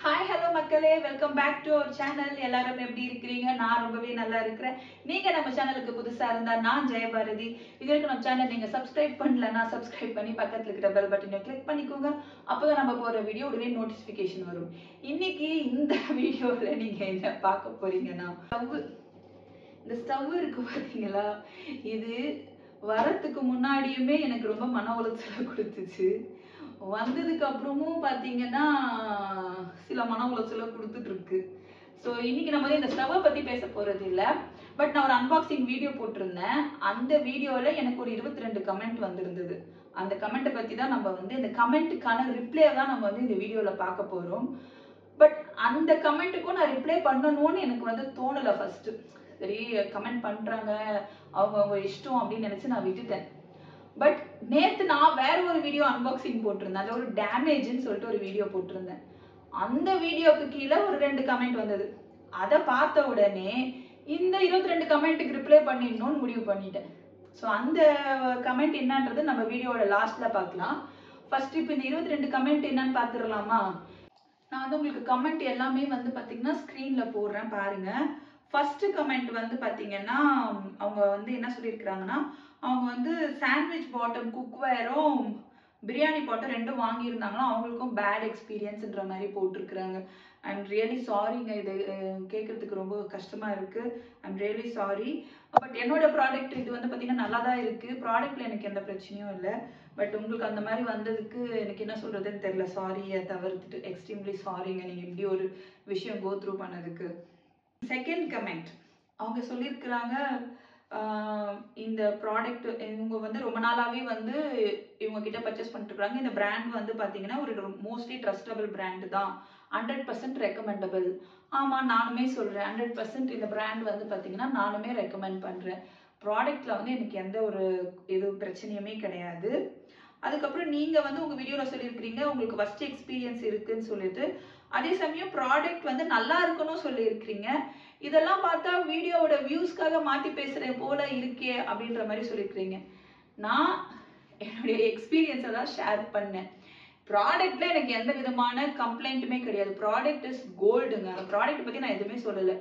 Hi hello மக்களே, welcome back to our channel. எல்லாரும் எப்படி இருக்கிறீங்க? நான் ரொம்பவே நல்லா இருக்கிறேன். நீங்க நம்ம சேனலுக்கு புதுசா இருந்தா நான் ஜெயபாரதி. இதுவரைக்கும் நம்ம சேனல் நீங்க சப்ஸ்கிரைப் பண்ணலன்னா சப்ஸ்கிரைப் பண்ணி பக்கத்துல இருக்கிற பெல் பட்டனை கிளிக் பண்ணிக்கோங்க. அப்பதான் நம்ம போற வீடியோ உடனே நோட்டிபிகேஷன் வரும். இன்னைக்கு இந்த வீடியோல நீங்க என்ன பார்க்க போறீங்கன்னா, இந்த ஸ்டவ் இருக்கு பாத்தீங்களா, இது வரத்துக்கு முன்னாடியுமே எனக்கு ரொம்ப மன உளைச்சலை கொடுத்துச்சு. வந்ததுக்கு அப்புறமும் பாத்தீங்கன்னா சில மன உளைச்சலை கொடுத்துட்டு இருக்கு. ஸோ இன்னைக்கு நம்ம இந்த ஸ்டவ்வை பத்தி பேச போறது இல்ல. பட் நான் ஒரு அன்பாக்சிங் வீடியோ போட்டிருந்தேன். அந்த வீடியோல எனக்கு ஒரு 22 கமெண்ட் வந்திருந்தது. அந்த கமெண்ட்டை பத்தி தான் நம்ம இந்த கமெண்ட்டுக்கான ரிப்ளை தான் நம்ம இந்த வீடியோல பார்க்க போறோம். பட் அந்த கமெண்ட்டுக்கும் நான் ரிப்ளை பண்ணணும்னு எனக்கு தோணல ஃபர்ஸ்ட். சரி, கமெண்ட் பண்றாங்க, அவங்க இஷ்டம் அப்படின்னு நினைச்சு நான் விட்டுட்டேன். பட் நேத்து நான் வேற ஒரு வீடியோ அன்பாக்சிங் போட்டிருந்தேன். அது ஒரு டேமேஜ்னு சொல்லிட்டு ஒரு வீடியோ போட்டிருந்தேன். அந்த வீடியோக்கு கீழே ஒரு 2 கமெண்ட் வந்தது. அதை பார்த்த உடனே இந்த 22 கமெண்ட்டுக்கு ரிப்ளை பண்ணிடணும்னு முடிவு பண்ணிட்டேன். ஸோ அந்த கமெண்ட் என்னன்றது நம்ம வீடியோட லாஸ்ட்ல பார்க்கலாம். ஃபர்ஸ்ட் இப்போ இந்த 22 கமெண்ட் என்னன்னு பார்த்துடலாமா? நான் உங்களுக்கு கமெண்ட் எல்லாமே பார்த்தீங்கன்னா ஸ்க்ரீன்ல போடுறேன் பாருங்க. ஃபர்ஸ்ட் கமெண்ட் பார்த்தீங்கன்னா அவங்க என்ன சொல்லியிருக்கிறாங்கன்னா, அவங்க சாண்ட்விச் பாட்டம் குக்வேரும் பிரியாணி பாட்டம் ரெண்டும் வாங்கியிருந்தாங்களா, அவங்களுக்கும் பேட் எக்ஸ்பீரியன்ஸ்ன்ற மாதிரி போட்டிருக்கிறாங்க. ஐ எம் ரியலி சாரிங்க. இது கேட்கறதுக்கு ரொம்ப கஷ்டமா இருக்கு. I am really sorry. But என்னோட ப்ராடக்ட் இது பார்த்தீங்கன்னா நல்லா தான் இருக்கு. ப்ராடக்ட்ல எனக்கு எந்த பிரச்சனையும் இல்லை. பட் உங்களுக்கு அந்த மாதிரி வந்ததுக்கு எனக்கு என்ன சொல்றதுன்னு தெரியல. சாரியை தவிர்த்துட்டு எக்ஸ்ட்ரீம்லி சாரிங்க, நீங்க இப்படி ஒரு விஷயம் கோ த்ரூ பண்ணதுக்கு. செகண்ட் கமெண்ட் அவங்க சொல்லியிருக்கிறாங்க, இந்த ப்ராடக்ட் இவங்க ரொம்ப நாளாவே இவங்க கிட்ட பர்ச்சேஸ் பண்ணிட்டு இருக்காங்க. இந்த பிராண்ட் பார்த்தீங்கன்னா ஒரு மோஸ்ட்லி ட்ரஸ்டபிள் பிராண்ட் தான், 100% ரெக்கமெண்டபிள். ஆமா, நானுமே சொல்றேன் 100% இந்த பிராண்ட் பார்த்தீங்கன்னா நானுமே ரெக்கமெண்ட் பண்றேன். ப்ராடக்ட்ல எனக்கு எந்த ஒரு பிரச்சனையுமே கிடையாது. அதுக்கப்புறம் நீங்க உங்க வீடியோல சொல்லியிருக்கிறீங்க உங்களுக்கு ஃபர்ஸ்ட் எக்ஸ்பீரியன்ஸ் இருக்குன்னு சொல்லிட்டு, அதே சமயம் ப்ராடக்ட் நல்லா இருக்கணும் சொல்லியிருக்கிறீங்க. இதெல்லாம் பார்த்தா வீடியோவோட வியூஸ்க்காக மாத்தி பேசுறேன் போல இருக்கே அப்படின்ற மாதிரி சொல்லியிருக்கிறீங்க. நான் என்னுடைய எக்ஸ்பீரியன்ஸை தான் ஷேர் பண்ணேன். ப்ராடக்ட்ல எனக்கு எந்த விதமான கம்ப்ளைண்ட்டுமே கிடையாது. ப்ராடக்ட் இஸ் கோல்டுங்க. அந்த ப்ராடக்ட் பத்தி நான் எதுவுமே சொல்லலை.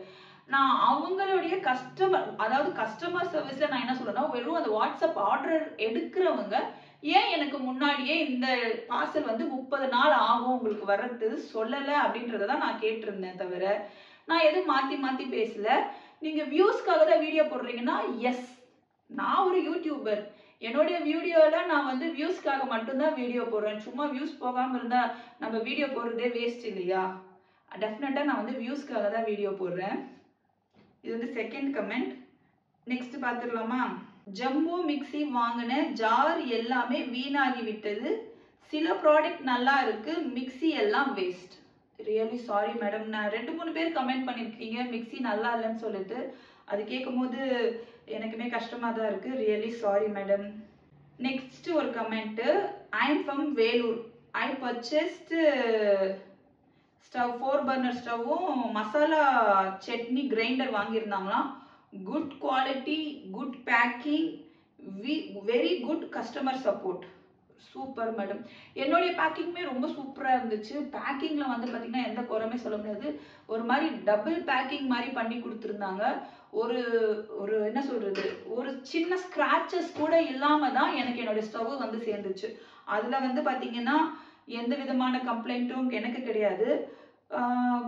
நான் அவங்களுடைய கஸ்டமர் சர்வீஸ்ல நான் என்ன சொல்றேன்னா, வெறும் அந்த வாட்ஸ்அப் ஆர்டர் எடுக்கிறவங்க ஏன் எனக்கு முன்னாடியே இந்த பார்சல் 30 நாள் ஆகும் உங்களுக்கு வர்றது சொல்லலை அப்படின்றதான் நான் கேட்டிருந்தேன். தவிர நான் எதுவும் மாத்தி மாத்தி பேசல. நீங்க வியூஸ்க்காக தான் வீடியோ போடுறீங்கன்னா எஸ், நான் ஒரு யூடியூபர். என்னுடைய வீடியோல நான் வியூஸ்க்காக மட்டும்தான் வீடியோ போடுறேன். சும்மா வியூஸ் போகாம இருந்தா நம்ம வீடியோ போடுறதே வேஸ்ட் இல்லையா? டெஃபினட்டா நான் வியூஸ்க்காக தான் வீடியோ போடுறேன். இது செகண்ட் கமெண்ட். நெக்ஸ்ட் பார்த்துடலாமா? ஜம்போ மிக்சி வாங்கின ஜார் எல்லாமே வீணாகி விட்டது. சில ப்ராடக்ட் நல்லா இருக்கு, மிக்சி எல்லாம் வேஸ்ட். Really sorry madam. நான் 2-3 பேர் கமெண்ட் பண்ணிருக்கீங்க மிக்சி நல்லா இல்லைன்னு சொல்லிட்டு. அது கேட்கும் போது எனக்குமே கஷ்டமா தான் இருக்கு. Really sorry madam. நெக்ஸ்ட் ஒரு comment. I am from Vellore. I purchased stove 4 burner ஸ்டவ்வும் மசாலா சட்னி கிரைண்டர் வாங்கியிருந்தாங்களாம். Good quality, good packing, very good customer support. Super madam. என்னுடைய பேக்கிங்குமே ரொம்ப சூப்பராக இருந்துச்சு. பேக்கிங்கில் பார்த்தீங்கன்னா எந்த குறையுமே சொல்ல முடியாது. ஒரு மாதிரி டபுள் பேக்கிங் மாதிரி பண்ணி கொடுத்துருந்தாங்க. ஒரு ஒரு என்ன சொல்றது, ஒரு சின்ன ஸ்க்ராச்சஸ் கூட இல்லாமல் தான் எனக்கு என்னுடைய ஸ்டவ் சேர்ந்துச்சு. அதில் பார்த்தீங்கன்னா எந்த விதமான கம்ப்ளைண்ட்டும் எனக்கு கிடையாது.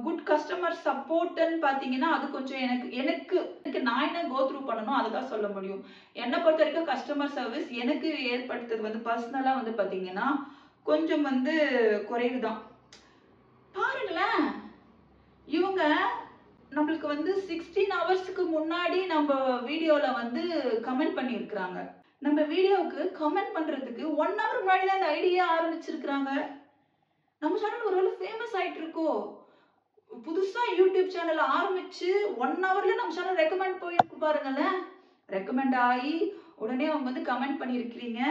குட் கஸ்டமர் சப்போர்ட்னு பார்த்தீங்கன்னா அது கொஞ்சம் எனக்கு நான் என்ன கோ த்ரூ பண்ணணும் அதுதான் சொல்ல முடியும். என்னை பொறுத்த வரைக்கும் கஸ்டமர் சர்வீஸ் எனக்கு ஏற்படுத்துறது பர்சனலாக பார்த்தீங்கன்னா கொஞ்சம் குறைவு தான். பாருங்களேன், இவங்க நம்மளுக்கு 16 ஹவர்ஸ்க்கு முன்னாடி நம்ம வீடியோவில் கமெண்ட் பண்ணியிருக்கிறாங்க. நம்ம வீடியோவுக்கு கமெண்ட் பண்ணுறதுக்கு 1 ஹவர் முன்னாடி தான் இந்த ஐடியா ஆரம்பிச்சிருக்கிறாங்க. நம்ம சேனல் ஒருவேளை ஃபேமஸ் ஆயிட்டு இருக்கோ? புதுசா யூடியூப் சேனல் ஆரம்பிச்சு 1 ஹவர்ல நம்ம சேனல் ரெக்கமெண்ட் போயிருக்கு பாருங்களேன். ரெக்கமெண்ட் ஆகி உடனே அவங்க கமெண்ட் பண்ணியிருக்கிறீங்க.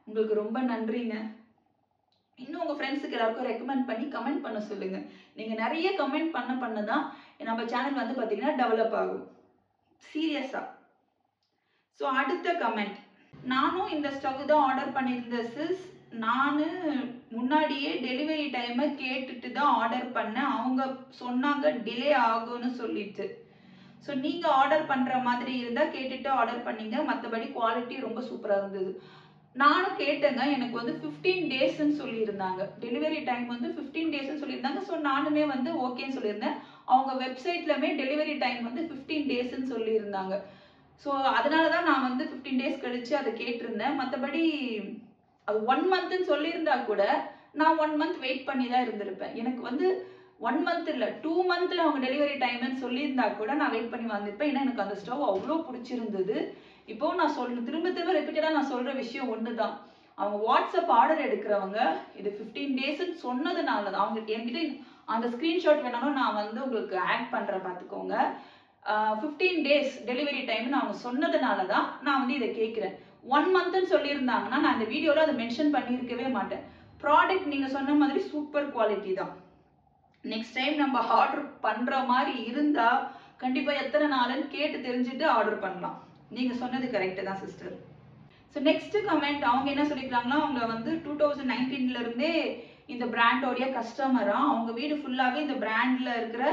உங்களுக்கு ரொம்ப நன்றிங்க. இன்னும் உங்க ஃப்ரெண்ட்ஸுக்கு எல்லாருக்கும் ரெக்கமெண்ட் பண்ணி கமெண்ட் பண்ண சொல்லுங்க. நீங்க நிறைய கமெண்ட் பண்ணதான் நம்ம சேனல் பார்த்தீங்கன்னா டெவலப் ஆகும். சீரியஸா. ஸோ அடுத்த கமெண்ட். நானும் இந்த ஸ்டவ் தான் ஆர்டர் பண்ணியிருந்தேன் சிஸ். முன்னாடியே டெலிவரி டைமை கேட்டுட்டு தான் ஆர்டர் பண்ணேன். அவங்க சொன்னாங்க டிலே ஆகும்னு சொல்லிட்டு. ஸோ நீங்கள் ஆர்டர் பண்ணுற மாதிரி இருந்தால் கேட்டுட்டு ஆர்டர் பண்ணீங்க. மற்றபடி குவாலிட்டி ரொம்ப சூப்பராக இருந்தது. நானும் கேட்டேங்க. எனக்கு வந்து 15 டேஸ்ன்னு சொல்லியிருந்தாங்க. டெலிவரி டைம் வந்து 15 டேஸ்ன்னு சொல்லியிருந்தாங்க. ஸோ நானுமே வந்து ஓகேன்னு சொல்லியிருந்தேன். அவங்க வெப்சைட்லமே டெலிவரி டைம் வந்து 15 டேஸ்ன்னு சொல்லியிருந்தாங்க. ஸோ அதனால தான் நான் வந்து 15 டேஸ் கழிச்சு அதை கேட்டிருந்தேன். மற்றபடி அது 1 மந்த்ன்னு சொல்லியிருந்தா கூட நான் 1 மந்த் வெயிட் பண்ணி தான் இருந்திருப்பேன். எனக்கு வந்து 1 மந்த் இல்லை 2 மந்த்ல அவங்க டெலிவரி டைம்னு சொல்லியிருந்தா கூட நான் வெயிட் பண்ணி வந்திருப்பேன். ஏன்னா எனக்கு அந்த ஸ்டவ் அவ்வளோ பிடிச்சிருந்தது. இப்போ நான் திரும்ப ரிப்பீட்டடாக நான் சொல்ற விஷயம் ஒன்று தான். அவங்க வாட்ஸ்அப் ஆர்டர் எடுக்கிறவங்க இது 15 டேஸ்ன்னு சொன்னதுனால தான். அவங்க என்கிட்ட அந்த ஸ்க்ரீன்ஷாட் வேணாலும் நான் வந்து உங்களுக்கு ஆட் பண்ணுறேன், பார்த்துக்கோங்க. 15 டேஸ் டெலிவரி டைம்னு அவங்க சொன்னதுனால தான் நான் வந்து இதை கேட்குறேன். 1 மந்த்னு சொல்லியிருந்தாங்கன்னா நான் இந்த வீடியோவில் அதை மென்ஷன் பண்ணியிருக்கவே மாட்டேன். ப்ராடக்ட் நீங்கள் சொன்ன மாதிரி சூப்பர் குவாலிட்டி தான். நெக்ஸ்ட் டைம் நம்ம ஆர்டர் பண்ணுற மாதிரி இருந்தால் கண்டிப்பாக எத்தனை நாளுன்னு கேட்டு தெரிஞ்சுட்டு ஆர்டர் பண்ணலாம். நீங்கள் சொன்னது கரெக்டு தான் சிஸ்டர். ஸோ நெக்ஸ்ட் கமெண்ட் அவங்க என்ன சொல்லியிருக்காங்கன்னா, அவங்க வந்து 2019 இருந்தே இந்த பிராண்டோடைய கஸ்டமரா, அவங்க வீடு ஃபுல்லாகவே இந்த பிராண்டில் இருக்கிற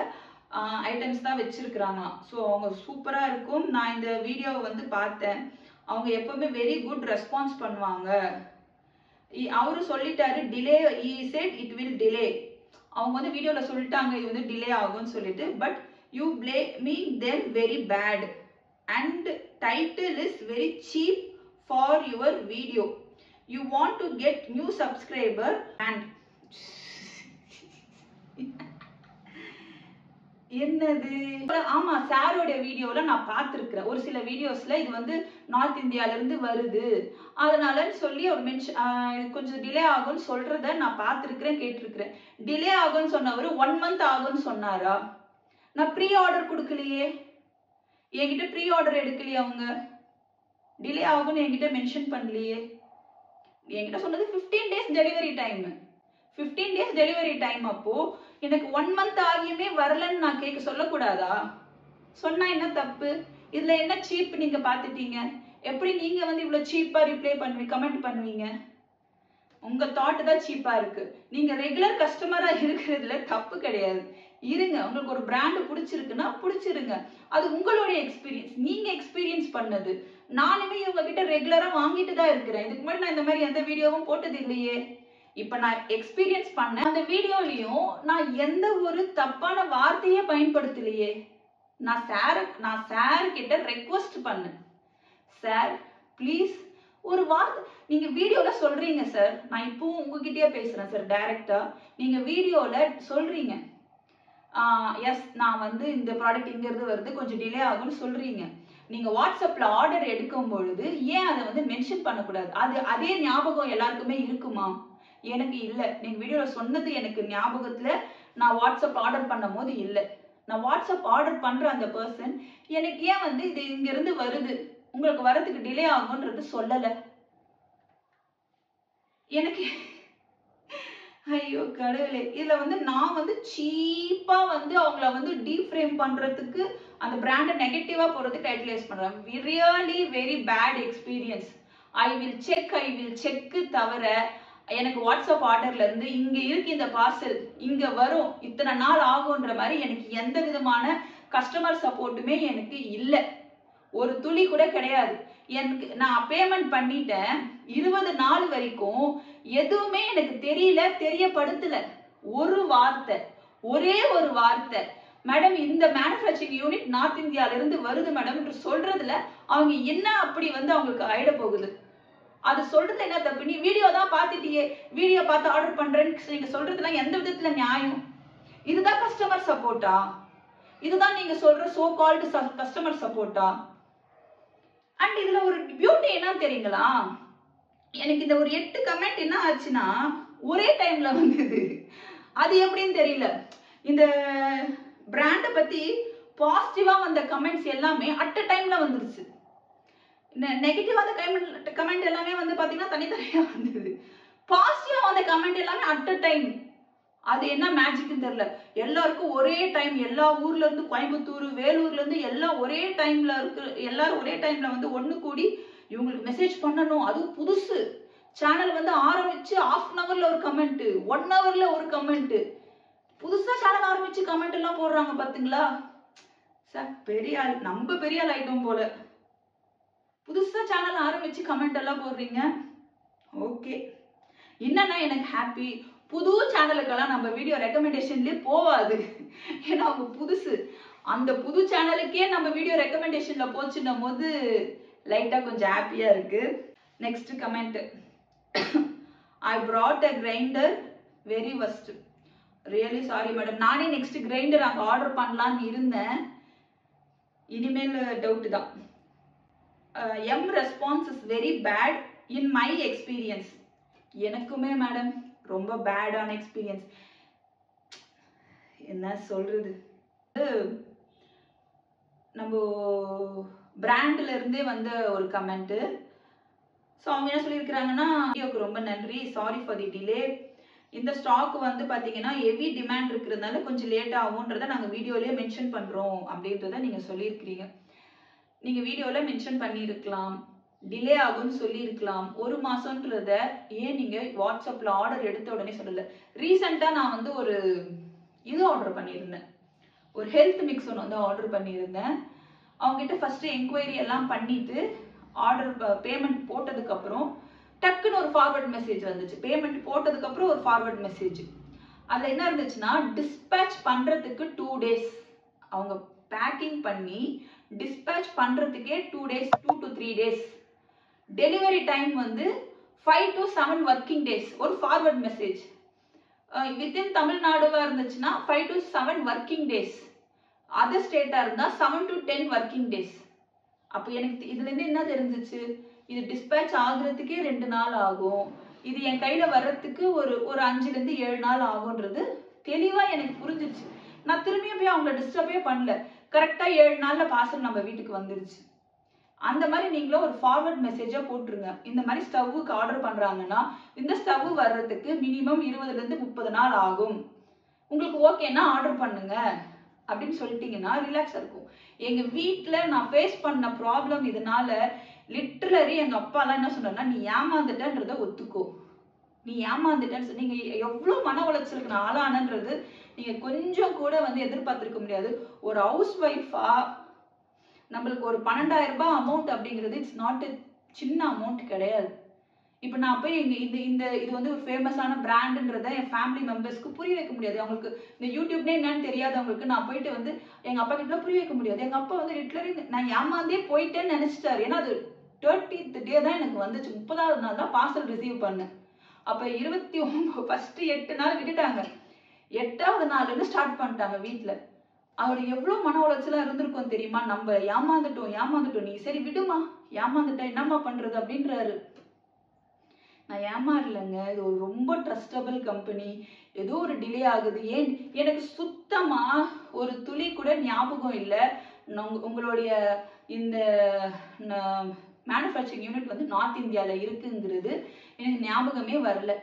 ஐட்டம்ஸ் தான் வச்சிருக்கிறாங்களாம். ஸோ அவங்க சூப்பராக இருக்கும். நான் இந்த வீடியோவை வந்து பார்த்தேன். அவங்க எப்பவுமே வெரி குட் ரெஸ்பான்ஸ் பண்ணுவாங்க. அவரு சொல்லிட்டாரு delay, he said it will delay. அவங்க வந்து வீடியோவில் சொல்லிட்டாங்க இது வந்து டிலே ஆகும்னு சொல்லிட்டு. But you blaming them very bad and title is very cheap for your video. You want to get new subscriber and என்னது? ஆமா, சாரோட வீடியோல நான் பார்த்துருக்கிறேன். ஒரு சில வீடியோஸ்ல இது வந்து நார்த் இந்தியால இருந்து வருது அதனால சொல்லி அவர் கொஞ்சம் டிலே ஆகும்னு சொல்றத நான் பார்த்துருக்கிறேன், கேட்டிருக்கிறேன். டிலே ஆகும்னு சொன்னவர் 1 மந்த் ஆகும்னு சொன்னாரா? நான் ப்ரீ ஆர்டர் கொடுக்கலையே, என்கிட்ட ப்ரீ ஆர்டர் எடுக்கலையே. அவங்க டிலே ஆகும்னு என்கிட்ட மென்ஷன் பண்ணலையே. என்கிட்ட சொன்னது 15 days delivery time. 15 days delivery time. அப்போ எனக்கு 1 மந்த் ஆகியுமே வரலன்னு நான் கேட்க சொல்லக்கூடாதா? சொன்னா என்ன தப்பு? இதுல என்ன சீப் நீங்க பாத்துட்டீங்க? எப்படி நீங்க வந்து இவ்வளவு சீப்பா ரிப்ளை பண்ணுவீங்க, கமெண்ட் பண்ணுவீங்க? உங்க தாட் தான் சீப்பா இருக்கு. நீங்க ரெகுலர் கஸ்டமரா இருக்கிறதுல தப்பு கிடையாது. இருங்க, உங்களுக்கு ஒரு பிராண்ட் பிடிச்சிருக்குன்னா பிடிச்சிருங்க. அது உங்களுடைய எக்ஸ்பீரியன்ஸ், நீங்க எக்ஸ்பீரியன்ஸ் பண்ணது. நானுமே இவங்க கிட்ட ரெகுலரா வாங்கிட்டு தான் இருக்கிறேன். இதுக்கு முன்னாடி நான் இந்த மாதிரி எந்த வீடியோவும் போட்டது இல்லையே. இப்ப நான் எக்ஸ்பீரியன்ஸ் பண்ண அந்த வீடியோலயும் நான் எந்த ஒரு தப்பான வார்த்தையே பயன்படுத்தலையே. நான் சார் கிட்ட ரெக்வஸ்ட் பண்ணேன், சார் ப்ளீஸ் ஒரு வார்த்தை நீங்க வீடியோல சொல்றீங்க சார். நான் இப்பவும் உங்ககிட்டயே பேசுறேன் சார் டைரக்டா. நீங்க வீடியோல சொல்றீங்க எஸ் நான் வந்து இந்த ப்ராடக்ட் இங்க இருந்து வருது, கொஞ்சம் டிலே ஆகும்னு சொல்றீங்க. நீங்க வாட்ஸ்அப்ல ஆர்டர் எடுக்கும் பொழுது ஏன் அதை வந்து மென்ஷன் பண்ணக்கூடாது? அதே ஞாபகம் எல்லாருக்குமே இருக்குமா? எனக்கு இல்லை. நீங்க வீடியோல சொன்னது எனக்கு ஞாபகத்துல நான் வாட்ஸ்அப் ஆர்டர் பண்ணும் போது இல்லை. நான் வாட்ஸ்அப் ஆர்டர் பண்ற அந்த பர்சன் எனக்கு ஏன் வந்து இது இங்க இருந்து வருது, உங்களுக்கு வரதுக்கு டிலே ஆகும்ன்றது சொல்லல. எனக்கு ஐயோ கடவுளே, இதுல வந்து நான் வந்து சீப்பா வந்து அவங்கள வந்து டீஃப்ரேம் பண்றதுக்கு அந்த பிராண்டை நெகட்டிவா போறதுக்கு டைட்டிலைஸ் பண்றேன். Really very bad experience. I will check தவிர எனக்கு வாட்ஸ்அப் ஆர்டர்ல இருந்து இங்க இருக்கு இந்த பார்சல் இங்க வரும் இத்தனை நாள் ஆகும்ன்ற மாதிரி எனக்கு எந்த விதமான கஸ்டமர் சப்போர்ட்டுமே எனக்கு இல்லை. ஒரு துளி கூட கிடையாது. எனக்கு நான் பேமெண்ட் பண்ணிட்டேன். 20 நாள் வரைக்கும் எதுவுமே எனக்கு தெரியப்படுத்தல. ஒரே ஒரு வார்த்தை மேடம் இந்த மேனுஃபேக்சரிங் யூனிட் நார்த் இந்தியால இருந்து வருது மேடம் என்று சொல்றதுல அவங்க என்ன அப்படி வந்து அவங்களுக்கு ஆயிட போகுது? அது சொல்றது என்ன தப்பு? நீ வீடியோ தான் பார்த்துட்டியே, வீடியோ பார்த்து ஆர்டர் பண்றேன்னு நீங்க சொல்றதுலாம் எந்த விதத்துல நியாயம்? இதுதான் கஸ்டமர் சப்போர்ட்டா? இதுதான் நீங்க சொல்ற சோ கால்டு கஸ்டமர் சப்போர்ட்டா? அண்ட் இதுல ஒரு பியூட்டி என்ன தெரியுங்களா? எனக்கு இந்த ஒரு 8 கமெண்ட் என்ன ஆச்சுன்னா ஒரே டைம்ல வந்தது. அது எப்படின்னு தெரியல. இந்த பிராண்ட பத்தி பாசிட்டிவா வந்த கமெண்ட்ஸ் எல்லாமே அட் அ டைம்ல வந்துருச்சு. நெகட்டிவா வந்த கமெண்ட் எல்லாமே வந்து பாத்தீங்கன்னா தனித்தனியா வந்தது. பாசிட்டிவா வந்த கமெண்ட் எல்லாமே அட் அ டைம். அது என்ன மேஜிக்னு தெரியல. எல்லாருக்கும் ஒரே டைம், எல்லா ஊர்ல இருந்து கோயம்புத்தூர், வேலூர்ல இருந்து எல்லாம் ஒரே டைம்ல இருக்கு. எல்லாரும் ஒரே டைம்ல வந்து ஒண்ணு கூடி இவங்களுக்கு மெசேஜ் பண்ணணும். அது புதுசு. சேனல் வந்து ஆரம்பிச்சு ½ அன் ஹவர்ல ஒரு கமெண்ட், 1 ஹவர்ல ஒரு கமெண்ட், புதுசா சேனல் ஆரம்பிச்சு கமெண்ட் எல்லாம் போடுறாங்க பாத்தீங்களா? சார் பெரிய ஆள், நம்ம பெரிய ஆள் ஆயிட்டோம் போல. புதுசா சேனல் ஆரம்பிச்சு கமெண்ட் எல்லாம் போடுறீங்க. ஓகே, என்னன்னா எனக்கு ஹாப்பி. புது சேனலுக்கெல்லாம் நம்ம வீடியோ ரெக்கமெண்டேஷன்லயே போவாது, ஏன்னா அவங்க புதுசு. அந்த புது சேனலுக்கே நம்ம வீடியோ ரெக்கமெண்டேஷன்ல போச்சுன்னும் போது லைட்டா கொஞ்சம் ஹாப்பியா இருக்கு. Next comment, I brought a grinder very worst. Really sorry madam. நானே நெக்ஸ்ட் கிரைண்டர் அங்க ஆர்டர் பண்ணலான்னு இருந்தேன். இனிமேல் டவுட் தான். எம் response is very bad in my experience. எனக்குமே மேடம் ரொம்ப பேடான எக்ஸ்பீரியன்ஸ். என்ன சொல்றது, நம்ம பிராண்ட்ல இருந்தே வந்த ஒரு கமெண்ட். ஸோ அவங்க என்ன சொல்லியிருக்கிறாங்கன்னா, வீடியோக்கு ரொம்ப நன்றி, சாரி ஃபார் தி டிலே. இந்த ஸ்டாக் வந்து பார்த்தீங்கன்னா ஹெவி டிமாண்ட் இருக்கிறதுனால கொஞ்சம் லேட் ஆகும்ன்றதை நாங்கள் வீடியோலேயே மென்ஷன் பண்ணுறோம் அப்படின்றத நீங்கள் சொல்லியிருக்கிறீங்க. நீங்கள் வீடியோவில் மென்ஷன் பண்ணியிருக்கலாம், டிலே ஆகும்னு சொல்லியிருக்கலாம். 1 மாதம்ன்றத ஏன் நீங்கள் வாட்ஸ்அப்பில் ஆர்டர் எடுத்த உடனே சொல்லலை? ரீசெண்டாக நான் வந்து ஒரு இது ஆர்டர் பண்ணியிருந்தேன், ஒரு ஹெல்த் மிக்ஸ் ஒன்று வந்து ஆர்டர் பண்ணியிருந்தேன். அவங்ககிட்ட ஃபஸ்ட்டு என்கொயரி எல்லாம் பண்ணிவிட்டு ஆர்டர் பேமெண்ட் போட்டதுக்கப்புறம் டக்குன்னு ஒரு ஃபார்வர்ட் மெசேஜ் வந்துச்சு. பேமெண்ட் போட்டதுக்கப்புறம் ஒரு ஃபார்வர்ட் மெசேஜ். அதில் என்ன இருந்துச்சுன்னா, டிஸ்பேட்ச் பண்ணுறதுக்கு 2 days. அவங்க பேக்கிங் பண்ணி டிஸ்பேட்ச் பண்ணுறதுக்கே 2 days, 2 to 3 days. Delivery time வந்து 5 to 7 ஒர்க்கிங் டேஸ். ஒரு ஃபார்வர்ட் மெசேஜ். வித்தின் தமிழ்நாடுவா இருந்துச்சுன்னா 5 to 7 ஒர்க்கிங் டேஸ். அதர் ஸ்டேட்டாக இருந்தால் 7 to 10 ஒர்க்கிங் டேஸ். அப்போ எனக்கு இதுலேருந்து என்ன தெரிஞ்சிச்சு, இது டிஸ்பேட்ச் ஆகுறதுக்கே 2 நாள் ஆகும், இது என் கையில் வர்றதுக்கு ஒரு 5 to 7 நாள் ஆகுன்றது தெளிவாக எனக்கு புரிஞ்சிச்சு. நான் திரும்பியும் போய் அவங்கள டிஸ்டர்பே பண்ணல. கரெக்டாக 7 நாளில் பார்சல் நம்ம வீட்டுக்கு வந்துருச்சு. அந்த மாதிரி நீங்களும் ஒரு ஃபார்வர்ட் மெசேஜாக போட்டுருங்க. இந்த மாதிரி ஸ்டவ்வுக்கு ஆர்டர் பண்ணுறாங்கன்னா இந்த ஸ்டவ் வர்றதுக்கு மினிமம் 20 to 30 நாள் ஆகும், உங்களுக்கு ஓகேன்னா ஆர்டர் பண்ணுங்க அப்படின்னு சொல்லிட்டீங்கன்னா ரிலாக்ஸாக இருக்கும். எங்கள் வீட்டில் நான் ஃபேஸ் பண்ண ப்ராப்ளம் இதனால லிட்ரலி எங்கள் அப்பாலாம் என்ன சொன்னார்னா, நீ ஏமாந்துட்டன்றதை ஒத்துக்கோ, நீ ஏமாந்துட்டேன்னு. நீங்கள் எவ்வளோ மன உளைச்சலுக்கு நான் ஆளானன்றது நீங்கள் கொஞ்சம் கூட வந்து எதிர்பார்த்துருக்க முடியாது. ஒரு ஹவுஸ் ஒய்ஃபாக நம்மளுக்கு ஒரு 12,000 ரூபாய் அமௌண்ட் அப்படிங்கிறது இட்ஸ் நாட் சின்ன அமௌண்ட் கிடையாது. இப்போ நான் போய் இது வந்து ஒரு ஃபேமஸான பிராண்டுன்றத என் ஃபேமிலி மெம்பர்ஸ்க்கு புரிய வைக்க முடியாது. அவங்களுக்கு இந்த யூடியூப்னே என்னன்னு தெரியாதவங்களுக்கு நான் போயிட்டு வந்து எங்கள் அப்பா கிட்ட புரிய வைக்க முடியாது. எங்கள் அப்பா வந்து லிட்ரலி நான் ஏமாந்தே போயிட்டேன்னு நினச்சிட்டாரு. ஏன்னா அது 30th டே தான் எனக்கு வந்துச்சு, 30வது நாள் தான் பார்சல் ரிசீவ் பண்ணேன். அப்போ 29 ஃபர்ஸ்ட் 8 நாள் விட்டுட்டாங்க, 8வது நாள்லேருந்து ஸ்டார்ட் பண்ணிட்டாங்க வீட்டில். அவருக்கு எவ்வளோ மன உளைச்சலாக இருந்திருக்கும் தெரியுமா? நம்ம ஏமாந்துட்டோம், நீ சரி விடுமா, ஏமாந்துட்டா என்னம்மா பண்ணுறது அப்படின்றாரு. நான் ஏமாறலைங்க, இது ஒரு ரொம்ப ட்ரஸ்டபிள் கம்பெனி, ஏதோ ஒரு டிலே ஆகுது. ஏன் எனக்கு சுத்தமாக ஒரு துளி கூட ஞாபகம் இல்லை உங்களுடைய இந்த மேனுஃபேக்சரிங் யூனிட் வந்து நார்த் இந்தியாவில் இருக்குங்கிறது எனக்கு ஞாபகமே வரல.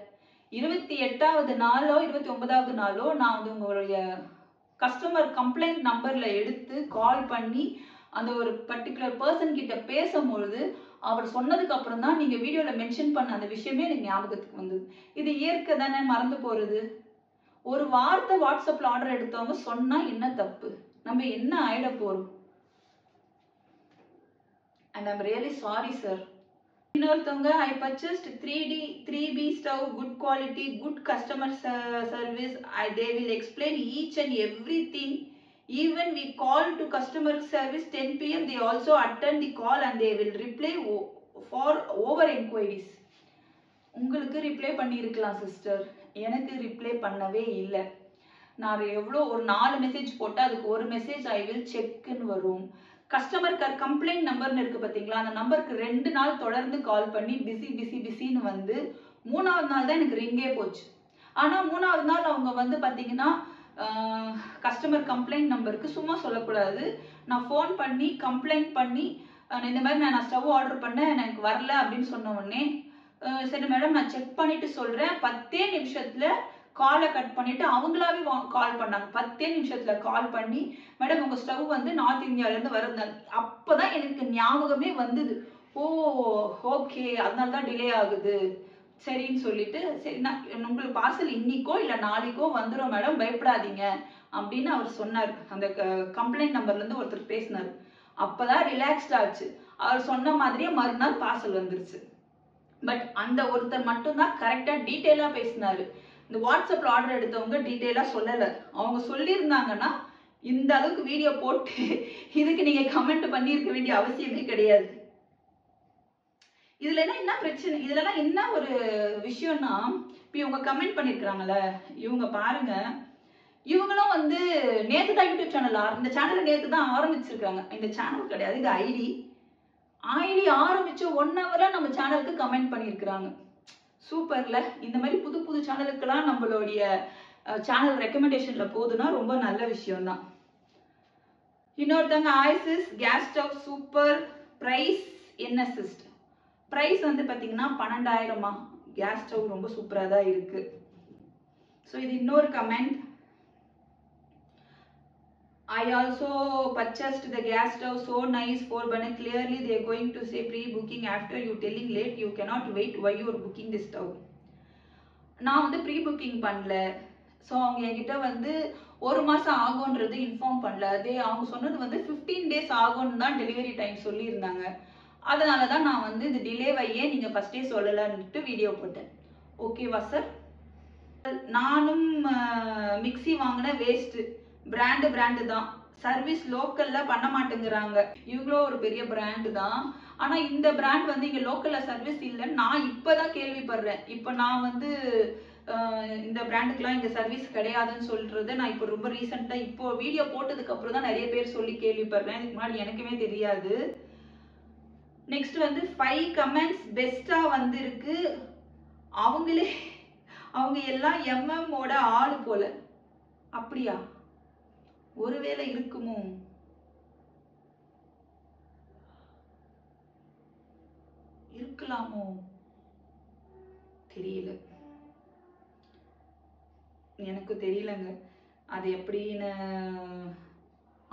28வது நாளோ 29வது நாளோ நான் வந்து உங்களுடைய கஸ்டமர் கம்ப்ளைண்ட் நம்பரில் எடுத்து கால் பண்ணி அந்த ஒரு பர்டிகுலர் பர்சன் கிட்ட பேசும்பொழுது அவர் சொன்னதுக்கு அப்புறம் தான் நீங்கள் வீடியோவில் மென்ஷன் பண்ண அந்த விஷயமே எனக்கு ஞாபகத்துக்கு வந்தது. இது இயற்கை தானே, மறந்து போகிறது. ஒரு வார்த்தை வாட்ஸ்அப்பில் ஆர்டர் எடுத்தவங்க சொன்னால் என்ன தப்பு, நம்ம என்ன ஆயிட போகிறோம்? And I'm really sorry sir. இன்னொருத்தவங்க, I purchased 3B stove, good quality, good customer service, they will explain each and everything. Even we call to customer service 10 PM, they also attend the call and they will reply for over inquiries. உங்களுக்கு reply பண்ணியிருக்கலாம் sister, எனக்கு reply பண்ணவே இல்லை. நான் எவ்வளோ ஒரு 4 message போட்டால் அதுக்கு ஒரு மெசேஜ் ஐ வில் செக்னு வரும். கஸ்டமர் கம்ப்ளைண்ட் நம்பர்னு இருக்குது பார்த்தீங்களா, அந்த நம்பருக்கு 2 நாள் தொடர்ந்து கால் பண்ணி பிஸின்னு வந்து 3வது நாள் தான் எனக்கு ரிங்கே போச்சு. ஆனால் 3வது நாள் அவங்க வந்து பார்த்தீங்கன்னா கஸ்டமர் கம்ப்ளைண்ட் நம்பருக்கு சும்மா சொல்லக்கூடாது, நான் ஃபோன் பண்ணி கம்ப்ளைண்ட் பண்ணி இந்த மாதிரி நான் ஸ்டவ் ஆர்டர் பண்ணேன் எனக்கு வரல அப்படின்னு சொன்ன உடனே, சரி மேடம் நான் செக் பண்ணிட்டு சொல்கிறேன், 10 நிமிஷத்தில் காலை கட் பண்ணிட்டு அவங்களாவே கால் பண்ணாங்க. 10 நிமிஷத்தில் கால் பண்ணி, மேடம் உங்கள் ஸ்டவ் வந்து நார்த் இந்தியாவிலேருந்து வருது. அப்போ தான் எனக்கு ஞாபகமே வந்தது, ஓ ஓகே அதனால தான் டிலே ஆகுது, சரின்னு சொல்லிட்டு சரி நான் உங்களுக்கு பார்சல் இன்னைக்கோ இல்ல நாளைக்கோ வந்துடும் மேடம், பயப்படாதீங்க அப்படின்னு அவர் சொன்னார். அந்த கம்ப்ளைண்ட் நம்பர்ல இருந்து ஒருத்தர் பேசினார். அப்பதான் ரிலாக்ஸ்ட் ஆச்சு. அவர் சொன்ன மாதிரியே மறுநாள் பார்சல் வந்துருச்சு. பட் அந்த ஒருத்தர் மட்டும்தான் கரெக்டா டீட்டெயிலா பேசினாரு. இந்த வாட்ஸ்அப்ல ஆர்டர் எடுத்தவங்க டீட்டெயிலா சொல்லல. அவங்க சொல்லியிருந்தாங்கன்னா இந்த அளவுக்கு வீடியோ போட்டு இதுக்கு நீங்க கமெண்ட் பண்ணியிருக்க வேண்டிய அவசியமே கிடையாது. இதுல என்ன பிரச்சனை, இதுல என்ன ஒரு விஷயம்னா, இப்ப இவங்க கமெண்ட் பண்ணிருக்காங்கல்ல, இவங்க பாருங்க, இவங்களும் வந்து நேத்து தான் யூடியூப் சேனல் இந்த சேனலை நேத்து தான் ஆரம்பிச்சிருக்காங்க. இந்த சேனல் கிடையாது, இது ஐடி ஆரம்பிச்சு 1 ஹவர்ல நம்ம சேனலுக்கு கமெண்ட் பண்ணிருக்காங்க. சூப்பர்ல. இந்த மாதிரி புது புது சேனலுக்கெல்லாம் நம்மளுடைய சேனல் ரெக்கமெண்டேஷன்ல போகுதுன்னா ரொம்ப நல்ல விஷயம் தான். இன்னொருத்தங்க ஐசிஸ் கேஸ் ஸ்டவ் சூப்பர், பிரைஸ் என்ன சிஸ்ட்? பிரைஸ் வந்து பாத்தீங்கன்னா 12,000 கேஸ் ஸ்டவ் ரொம்ப சூப்பரா தான் இருக்கு. ஸோ இது இன்னொரு comment. I also purchased the gas stove, so nice 4 burner. Clearly they are going to say pre-booking. After you telling late, you cannot wait. Why you are booking this stove? நான் வந்து pre-booking பண்ணல. So அவங்க என்கிட்ட வந்து 1 மாசம் ஆகும்ன்றது inform பண்ணல. அவங்க சொன்னது வந்து 15 days ஆகும்னு தான் டெலிவரி டைம் சொல்லியிருந்தாங்க. அதனால தான் நான் வந்து இந்த டிலேவையே நீங்க ஃபர்ஸ்டே சொல்லலன்னுட்டு வீடியோ போட்டேன். ஓகேவா சார்? நானும் மிக்ஸி வாங்கின வேஸ்ட், பிராண்டு தான், சர்வீஸ் லோக்கல்ல பண்ண மாட்டேங்கிறாங்க. இவ்வளோ ஒரு பெரிய பிராண்டு தான், ஆனா இந்த பிராண்ட் வந்து இங்க லோக்கல்ல சர்வீஸ் இல்லைன்னு நான் இப்பதான் கேள்விப்படுறேன். இப்ப நான் வந்து இந்த பிராண்டுக்குலாம் இங்க சர்வீஸ் கிடையாதுன்னு சொல்றதை நான் இப்போ ரொம்ப ரீசெண்டா இப்போ வீடியோ போட்டதுக்கு அப்புறம் தான் நிறைய பேர் சொல்லி கேள்விப்படுறேன். இதுக்கு முன்னாடி எனக்குமே தெரியாது. நெக்ஸ்ட் வந்து 5 கமெண்ட்ஸ் பெஸ்டா வந்து இருக்கு. அவங்க எல்லாம் எம்எம்மோட ஆளு போல. அப்படியா? ஒருவேளை இருக்குமோ? இருக்கலாமோ? தெரியல, எனக்கு தெரியலங்க. அது எப்படின்னு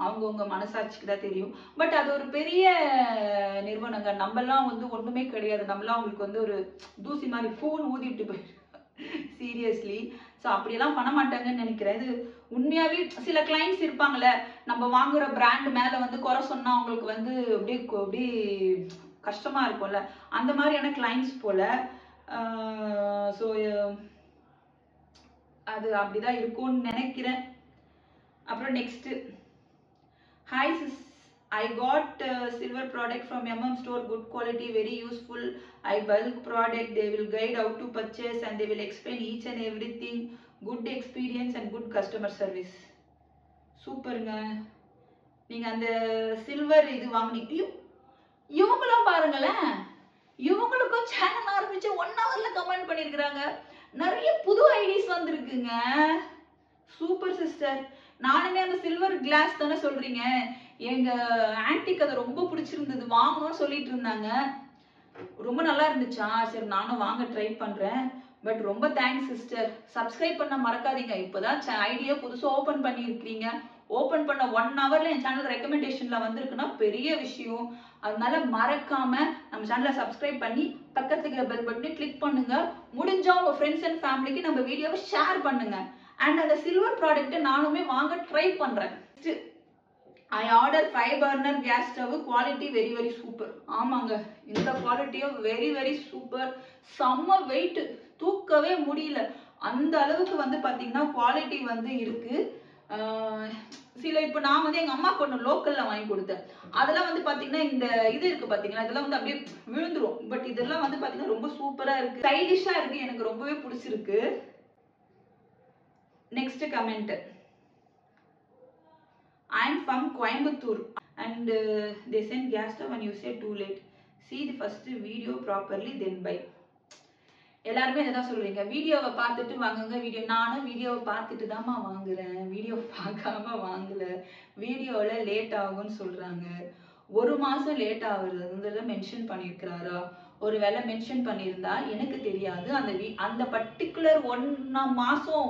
அவங்கவுங்க மனசாட்சிக்கு தான் தெரியும். பட் அது ஒரு பெரிய நிறுவனங்க. நம்மலாம் வந்து ஒண்ணுமே கிடையாது. நம்மளாம் அவங்களுக்கு வந்து ஒரு தூசி மாதிரி ஃபோன் ஊதிட்டு போய் சீரியஸ்லி. ஸோ அப்படியெல்லாம் பண்ண மாட்டாங்கன்னு நினைக்கிறேன். இது உண்மையாவே சில கிளைண்ட்ஸ் இருப்பாங்கல்ல, நம்ம வாங்குற பிராண்ட் மேல வந்து குறை சொன்னா அவங்களுக்கு வந்து அப்படியே கஷ்டமா இருக்கும்ல, அந்த மாதிரியான கிளைண்ட்ஸ் போல. ஸோ அது அப்படிதான் இருக்கும்னு நினைக்கிறேன். அப்புறம் next, hi sis, I got silver product from MM store, good quality, very useful. I bulk product, they will guide how to purchase and they will explain each and everything. Good experience and good customer service. சூப்பருங்க. நீங்க அந்த silver இது வாங்குனீங்க. இவங்களும் பாருங்களேன், இவங்களுக்கும் channel ஆரம்பிச்சு 1 ஹவர்ல கமெண்ட் பண்ணிருக்காங்க. நிறைய புது ஐடிஸ் வந்திருக்குங்க. Super sister. நானுமே அந்த சில்வர் கிளாஸ் தானே சொல்றீங்க, எங்க ஆன்டிக்கு அது ரொம்ப பிடிச்சிருந்தது, வாங்கணும்னு சொல்லிட்டு இருந்தாங்க. ரொம்ப நல்லா இருந்துச்சா? சரி நானும் வாங்க ட்ரை பண்றேன். பட் ரொம்ப தேங்க்ஸ் சிஸ்டர். சப்ஸ்கிரைப் பண்ண மறக்காதீங்க. இப்பதான் ஐடியா புதுசா ஓபன் பண்ணிருக்கீங்க. ஓபன் பண்ண 1 ஹவர்ல என் சேனல் ரெக்கமெண்டேஷன்ல வந்திருக்குன்னா பெரிய விஷயம். அதனால மறக்காம நம்ம சேனலை சப்ஸ்கிரைப் பண்ணி பக்கத்துல இருக்கிற பெல் பட்டனை கிளிக் பண்ணுங்க. முடிஞ்சா உங்க ஃப்ரெண்ட்ஸ் அண்ட் ஃபேமிலிக்கு நம்ம வீடியோவை ஷேர் பண்ணுங்க. அண்ட் அந்த சில்வர் ப்ராடக்ட் நானுமே வாங்க ட்ரை பண்றேன். I ordered 5 burner gas stove, quality very very super. ஆமாங்க, இந்த குவாலிட்டியும் very very super. செம்ம வெயிட், தூக்கவே முடியல. அந்த அளவுக்கு வந்து பாத்தீங்கன்னா குவாலிட்டி வந்து இருக்கு. சில இப்ப நான் வந்து எங்க அம்மாக்கு ஒண்ணு லோக்கல்ல வாங்கி கொடுத்தேன். அதெல்லாம் வந்து பாத்தீங்கன்னா இந்த இது இருக்கு பாத்தீங்களா, இதெல்லாம் வந்து அப்படியே விழுந்துரும். பட் இதெல்லாம் வந்து பாத்தீங்கன்னா ரொம்ப சூப்பரா இருக்கு, ஸ்டைலிஷா இருக்கு. எனக்கு ரொம்பவே பிடிச்சிருக்கு. Next comment. I am from Coimbatore and they send gas stove and you say too late. See the first video properly then buy. எல்லாருமே இதான் சொல்றீங்க, வீடியோவை பார்த்துட்டு வாங்குங்க. நானும் வீடியோவை பார்த்துட்டு தான்மா வாங்குறேன், வீடியோ பார்க்காம வாங்கல. வீடியோல லேட் ஆகும்னு சொல்றாங்க. 1 மாசம் லேட் ஆகுறது மென்ஷன் பண்ணிருக்கிறாரா? ஒருவேளை மென்ஷன் பண்ணியிருந்தா எனக்கு தெரியாது. அந்த பர்டிகுலர் 1 மாசம்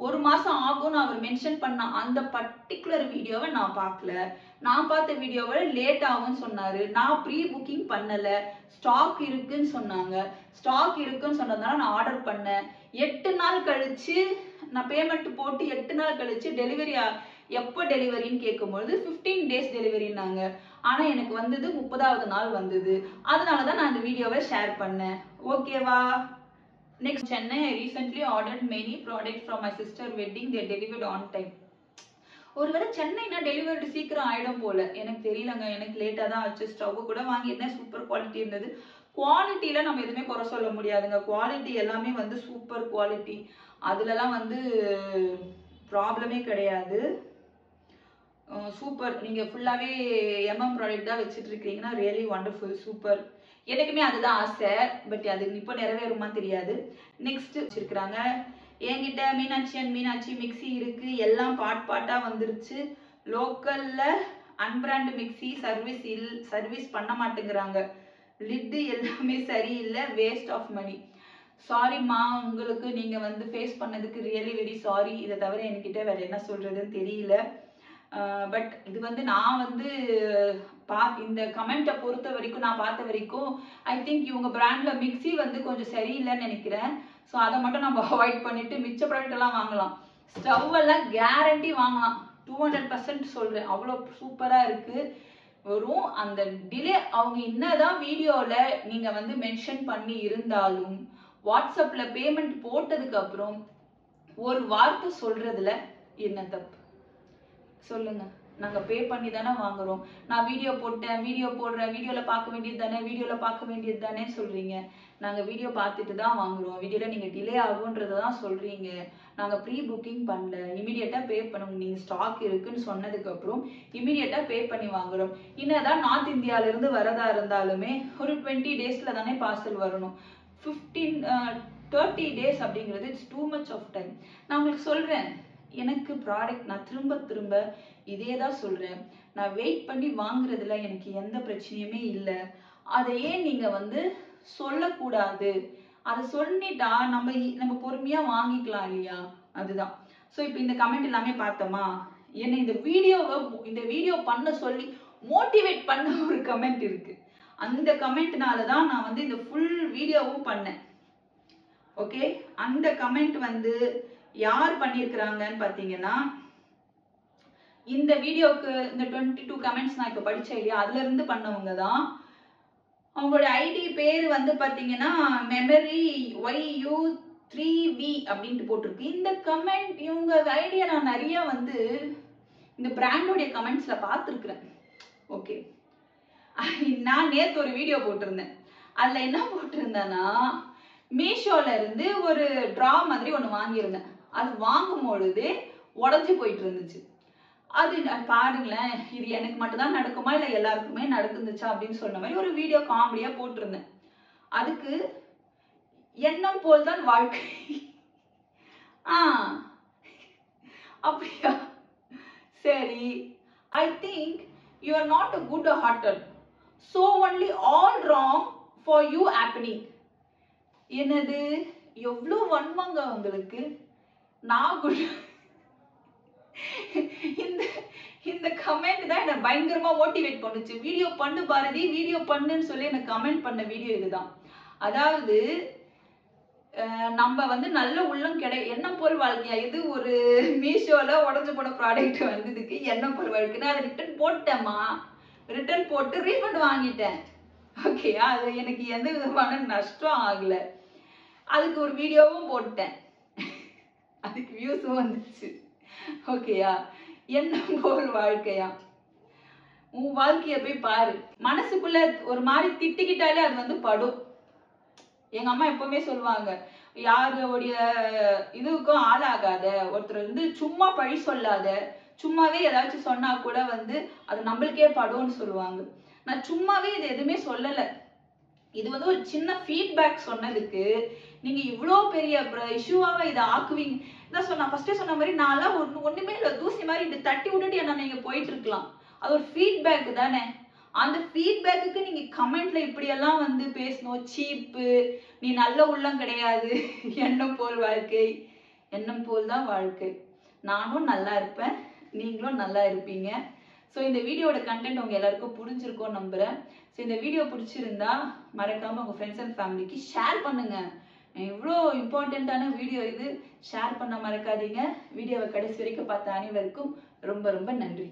1 மாசம் ஆகும்னு அவர் மென்ஷன் பண்ண அந்த பர்டிகுலர் வீடியோவை நான் பார்க்கல. நான் பார்த்த வீடியோவை லேட் ஆகும்னு சொன்னாரு. நான் ப்ரீ புக்கிங் பண்ணல. ஸ்டாக் இருக்குன்னு சொன்னாங்க. ஸ்டாக் இருக்குன்னு சொன்னதுனால நான் ஆர்டர் பண்ணேன். 8 நாள் கழிச்சு நான் பேமெண்ட் போட்டு 8 நாள் கழிச்சு டெலிவரி எப்போ டெலிவரின்னு கேட்கும்போது 15 டேஸ் டெலிவரினாங்க. ஆனா எனக்கு வந்தது 30வது நாள் வந்தது. அதனாலதான் நான் இந்த வீடியோவை ஷேர் பண்ணேன். ஓகேவா? Next, Chennai, I recently ordered many products from my sister wedding. They delivered on time. ஒருவேளை சென்னைனா டெலிவரி சீக்கிரம் ஆயிடும் போல. எனக்கு தெரியலங்க. எனக்கு லேட்டா தான் ஆச்சு. ஸ்டவ் கூட வாங்கியிருந்தேன். சூப்பர் குவாலிட்டி இருந்தது. குவாலிட்டியில நம்ம எதுவுமே குறை சொல்ல முடியாதுங்க. குவாலிட்டி எல்லாமே வந்து சூப்பர் குவாலிட்டி. அதுலலாம் வந்து ப்ராப்ளமே கிடையாது. சூப்பர். நீங்க ஃபுல்லாவே எம்எம் ப்ராடக்ட் தான் வச்சுட்டு இருக்கீங்கன்னா ரியலி வண்டர்ஃபுல், சூப்பர். எனக்குமே அதுதான் ஆசை. பட் அது இப்போ நிறைவேறுமா தெரியாது. நெக்ஸ்ட் வச்சிருக்கிறாங்க. என்கிட்ட மீனாட்சி அண்ட் மீனாட்சி மிக்சி இருக்கு. எல்லாம் பாட்டா வந்துருச்சு. லோக்கல்ல அன்பிராண்ட் மிக்சி சர்வீஸ் பண்ண மாட்டேங்கிறாங்க. லிட்டு எல்லாமே சரியில்லை. Waste of money. சாரிம்மா, உங்களுக்கு நீங்க வந்து ஃபேஸ் பண்ணதுக்கு ரியலி வெரி சாரி. இதை தவிர என்கிட்ட வேற என்ன சொல்றதுன்னு தெரியல. பட் இது வந்து நான் வந்து இந்த கமெண்ட்டை பொறுத்த வரைக்கும் நான் பார்த்த வரைக்கும் ஐ திங்க் இவங்க பிராண்ட்ல மிக்சி வந்து கொஞ்சம் சரியில்லைன்னு நினைக்கிறேன். ஸோ அதை மட்டும் நம்ம அவாய்ட் பண்ணிட்டு மிச்ச ப்ராடக்ட் எல்லாம் வாங்கலாம். ஸ்டவ் எல்லாம் கேரண்டி வாங்கலாம். 200% சொல்றேன். அவ்வளோ சூப்பரா இருக்கு. வரும் அந்த டிலே அவங்க என்னதான் வீடியோல நீங்க வந்து மென்ஷன் பண்ணி இருந்தாலும் வாட்ஸ்அப்ல பேமெண்ட் போட்டதுக்கு அப்புறம் ஒரு வார்த்தை சொல்றதுல என்ன தப்பு சொல்லுங்க? நாங்க பே பண்ணி தானே வாங்குறோம். நான் வீடியோ போட்டேன், வீடியோ போடுறேன், வீடியோல பார்க்க வேண்டியது தானே சொல்றீங்க. நாங்க வீடியோ பார்த்துட்டு தான் வாங்குறோம். வீடியோல நீங்க டிலே ஆகுன்றதான் சொல்றீங்க. நாங்க ப்ரீ புக்கிங் பண்ணல. இமீடியட்டா பே பண்ணுங்க. நீங்க ஸ்டாக் இருக்குன்னு சொன்னதுக்கு அப்புறம் இமீடியட்டா பே பண்ணி வாங்குறோம். என்னதான் நார்த் இந்தியால இருந்து வரதா இருந்தாலுமே ஒரு 20 டேஸ்ல தானே பார்சல் வரணும். 30 டேஸ் அப்படிங்கிறது it's too much of time. நான் உங்களுக்கு சொல்றேன், எனக்கு ப்ராடக்ட் நான் திரும்ப இதே தான் சொல்றேன். நான் வெயிட் பண்ணி வாங்குறதுல எனக்கு எந்த பிரச்சனையுமே இல்லை. அதை ஏன் நீங்க வந்து சொல்லக்கூடாது? அதை சொல்லிட்டா நம்ம பொறுமையா வாங்கிக்கலாம் இல்லையா? அதுதான். ஸோ இப்போ இந்த கமெண்ட் எல்லாமே பார்த்தோமா? என்ன இந்த வீடியோ பண்ண சொல்லி மோட்டிவேட் பண்ண ஒரு கமெண்ட் இருக்கு. அந்த கமெண்ட்னால தான் நான் வந்து இந்த ஃபுல் வீடியோவும் பண்ணேன். ஓகே, அந்த கமெண்ட் வந்து யார் பண்ணியிருக்கிறாங்கன்னு பார்த்தீங்கன்னா, இந்த வீடியோக்கு இந்த 22 கமெண்ட்ஸ் நான் இப்போ படிச்சேன் இல்லையா, அதுல இருந்து பண்ணவங்க தான். அவங்களோட ஐடி பேர் வந்து பார்த்தீங்கன்னா மெமரி YU3V அப்படின்ட்டு போட்டிருக்கு. இந்த கமெண்ட் இவங்க ஐடியா நான் நிறைய வந்து இந்த பிராண்டோடைய கமெண்ட்ஸ்ல பார்த்துருக்குறேன். ஓகே, நான் நேற்று ஒரு வீடியோ போட்டிருந்தேன். அதுல என்ன போட்டிருந்தேன்னா, மீஷோல இருந்து ஒரு ட்ரா மாதிரி ஒன்று வாங்கியிருந்தேன். அது வாங்கும் பொழுது உடஞ்சி போயிட்டு இருந்துச்சு. அது பாருங்களேன், இது எனக்கு மட்டும்தான் நடக்குமா இல்லை எல்லாருக்குமே நடந்துச்சா அப்படின்னு சொன்ன மாதிரி ஒரு வீடியோ காமெடியா போட்டிருந்தேன். அதுக்கு எண்ணம் போல் தான் வாழ்க்கை. அப்படியா? சரி. I think you are not a good hearted. So only all wrong for you happening. என்னது? எவ்வளோ வன்மங்க உங்களுக்கு. நான் இந்த கமெண்ட் தான் என்ன பயங்கரமா மோட்டிவேட் பண்ணுச்சு. வீடியோ பண்ணு பாரதி, வீடியோ பண்ணுன்னு சொல்லி எனக்கு கமெண்ட் பண்ண வீடியோ இதுதான். அதாவது நம்ம வந்து நல்ல உள்ளம் எண்ணம் போல் வாழ்க்கையா? இது ஒரு மீஷோல உடஞ்சு போன ப்ராடக்ட் வந்ததுக்கு எண்ணம் போல் வாழ்க்கைன்னா அதை ரிட்டர்ன் போட்டேம்மா. ரிட்டர்ன் போட்டு ரீஃபண்ட் வாங்கிட்டேன். ஓகேயா? அது எனக்கு எந்த விதமான நஷ்டம் ஆகல. அதுக்கு ஒரு வீடியோவும் போட்டேன். அதுக்கு வியூஸும் வந்துச்சு. ஓகேயா? எண்ணம் போல் வாழ்க்கையா? உன் வாழ்க்கைய போய் பாரு. மனசுக்குள்ள ஒரு மாதிரி திட்டிக்கிட்டாலே அது வந்து படும். எங்க அம்மா எப்பவுமே சொல்லுவாங்க, யாருடைய இதுக்கும் ஆளாகாத, ஒருத்தர் வந்து சும்மா பழி சொல்லாத, சும்மாவே ஏதாச்சும் சொன்னா கூட வந்து அது நம்மளுக்கே படும்னு சொல்லுவாங்க. நான் சும்மாவே இது எதுவுமே சொல்லல. இது வந்து ஒரு சின்ன ஃபீட்பேக் சொன்னதுக்கு நீங்க இவ்வளோ பெரிய இஷ்யூவாக இதை ஆக்குவீங்க. இதான் சொன்னா ஃபர்ஸ்டே சொன்ன மாதிரி நான்லாம் ஒண்ணுமே இல்லை, தூசி மாதிரி இப்படி தட்டி விட்டுட்டு என்ன நீங்க போயிட்டு இருக்கலாம். அது ஒரு ஃபீட்பேக் தானே. அந்த ஃபீட்பேக்கு நீங்க கமெண்ட்ல இப்படியெல்லாம் வந்து பேசணும், சீப்பு, நீ நல்ல உள்ளம் கிடையாது, எண்ணம் போல் வாழ்க்கை. எண்ணம் போல் தான் வாழ்க்கை. நானும் நல்லா இருப்பேன், நீங்களும் நல்லா இருப்பீங்க. ஸோ இந்த வீடியோட கண்டென்ட் உங்க எல்லாருக்கும் பிடிச்சிருக்கும்னு நம்புறேன். ஸோ இந்த வீடியோ பிடிச்சிருந்தா மறக்காம உங்க ஃப்ரெண்ட்ஸ் அண்ட் ஃபேமிலிக்கு ஷேர் பண்ணுங்க. இவ்வளோ இம்பார்ட்டண்ட்டான வீடியோ இது, ஷேர் பண்ண மறக்காதீங்க. வீடியோவை கடைசி வரைக்கும் பார்த்த அனைவருக்கும் ரொம்ப ரொம்ப நன்றி.